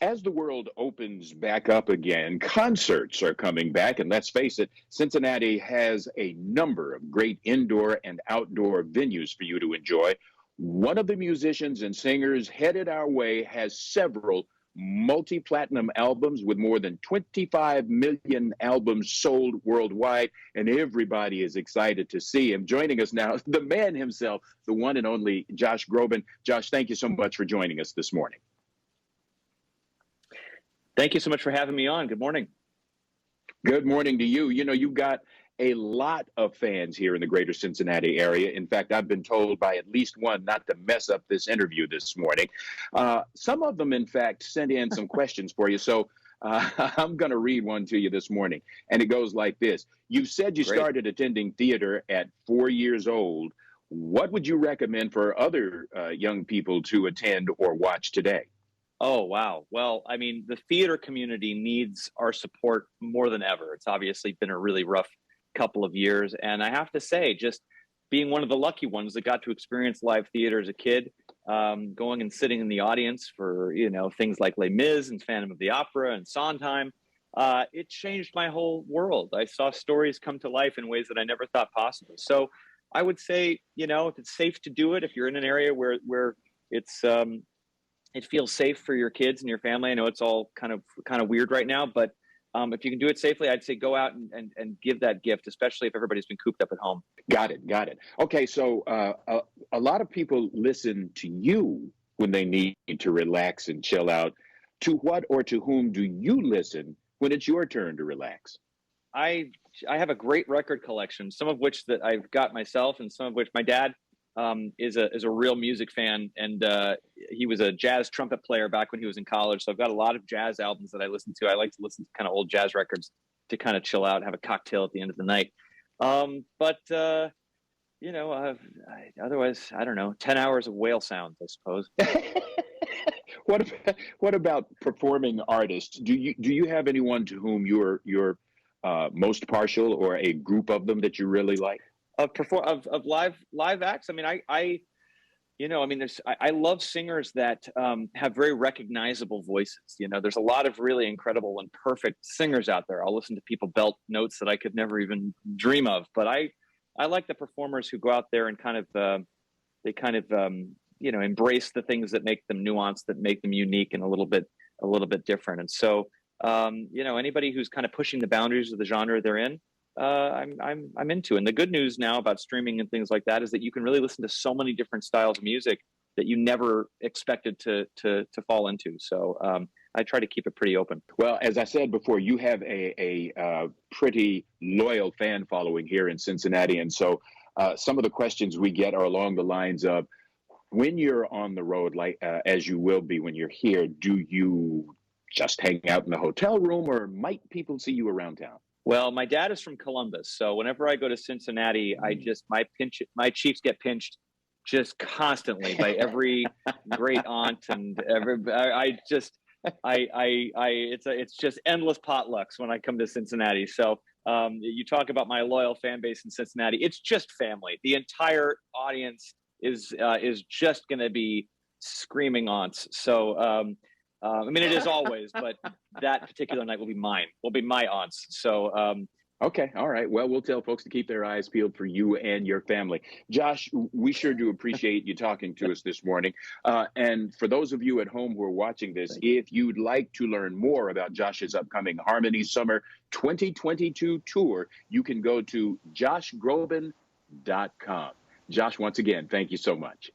As the world opens back up again, concerts are coming back. And let's face it, Cincinnati has a number of great indoor and outdoor venues for you to enjoy. One of the musicians and singers headed our way has several multi platinum albums with more than 25 million albums sold worldwide. And everybody is excited to see him. Joining us now, the man himself, the one and only Josh Groban. Josh, thank you so much for joining us this morning. Thank you so much for having me on. Good morning. Good morning to you. You know, you've got a lot of fans here in the greater Cincinnati area. In fact, I've been told by at least one not to mess up this interview this morning. Some of them, in fact, sent in some questions for you. So I'm going to read one to you this morning. And it goes like this. You said you started attending theater at 4 years old. What would you recommend for other young people to attend or watch today? Oh, wow. Well, I mean, the theater community needs our support more than ever. It's obviously been a really rough couple of years. And I have to say, just being one of the lucky ones that got to experience live theater as a kid, going and sitting in the audience for, you know, things like Les Mis and Phantom of the Opera and Sondheim, it changed my whole world. I saw stories come to life in ways that I never thought possible. So I would say, you know, if it's safe to do it, if you're in an area where it's, it feels safe for your kids and your family. I know it's all kind of weird right now, but if you can do it safely, I'd say go out and give that gift, especially if everybody's been cooped up at home. Got it. Okay, so a lot of people listen to you when they need to relax and chill out. To what or to whom do you listen when it's your turn to relax? I have a great record collection, some of which that I've got myself, and some of which my dad is a real music fan, and he was a jazz trumpet player back when he was in college. So I've got a lot of jazz albums that I listen to. I like to listen to kind of old jazz records to kind of chill out and have a cocktail at the end of the night. You know, otherwise, I don't know, 10 hours of whale sounds, I suppose. What about performing artists? Do you have anyone to whom you're most partial, or a group of them that you really like? Of live acts. I mean, I love singers that have very recognizable voices. You know, there's a lot of really incredible and perfect singers out there. I'll listen to people belt notes that I could never even dream of. But I like the performers who go out there and you know, embrace the things that make them nuanced, that make them unique and a little bit different. And so, you know, anybody who's kind of pushing the boundaries of the genre they're in, I'm into. And the good news now about streaming and things like that is that you can really listen to so many different styles of music that you never expected to fall into. So I try to keep it pretty open. Well, as I said before, you have a pretty loyal fan following here in Cincinnati, and so some of the questions we get are along the lines of, when you're on the road, like as you will be when you're here, do you just hang out in the hotel room, or might people see you around town? Well, my dad is from Columbus, so whenever I go to Cincinnati, my cheeks get pinched just constantly by every great aunt and it's just endless potlucks when I come to Cincinnati. So you talk about my loyal fan base in Cincinnati, it's just family. The entire audience is just going to be screaming aunts. So I mean, it is always, but that particular night will be mine. Will be my aunts. So, okay, all right. Well, we'll tell folks to keep their eyes peeled for you and your family. Josh, we sure do appreciate you talking to us this morning. And for those of you at home who are watching this, if you'd like to learn more about Josh's upcoming Harmony Summer 2022 tour, you can go to joshgroban.com. Josh, once again, thank you so much.